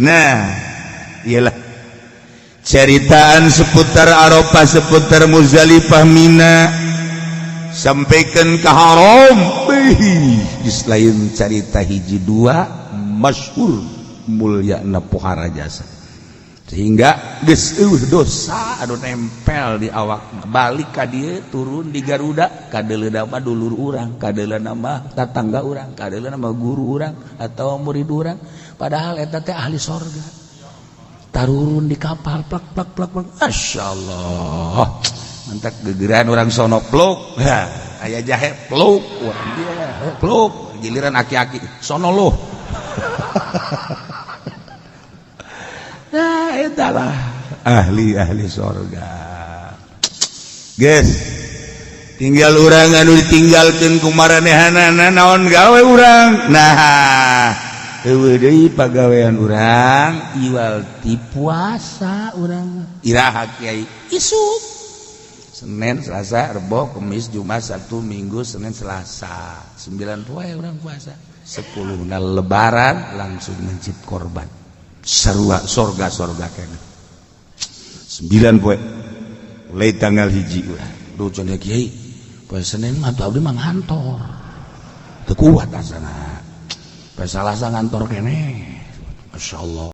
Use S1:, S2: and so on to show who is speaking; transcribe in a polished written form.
S1: Nah iyalah ceritaan seputar Arafah, seputar Muzdalifah, Mina, sampaikan ke haram. Selain cerita hiji dua masyhur mulyana pohara jasa, sehingga geus dosa anu nempel di awak, balik ka dieu turun di Garuda, kadeuleuda mah dulur urang, kadeuleuna mah tatangga urang, kadeuleuna mah guru urang atau murid urang, padahal eta teh ahli sorga. Tarurun di kapal plak plak plak plak, masyaallah, mantak gegeran orang sono pluk, aya jahe pluk, wah dia pluk, giliran aki-aki sono loh. Nah itulah ahli sorga. Guys, tinggal urang anu ditinggalkeun ku maranehanana naon gawe urang. Nah eueuh deui pagawean urang iwal ti puasa urang. Iraha Kiai isuk Senin, Selasa, Rebo, Kamis, Jumat, Sabtu, Minggu, Senin, Selasa 9 poe urang puasa. 10 na lebaran langsung mencit korban. Sarua sorga kene 9 poe mulai tanggal hiji urang. Duh cenah Kiai poe Senin mah abdi mah ngantor teu kuat asana. Salasa ngantor kene, masyaallah.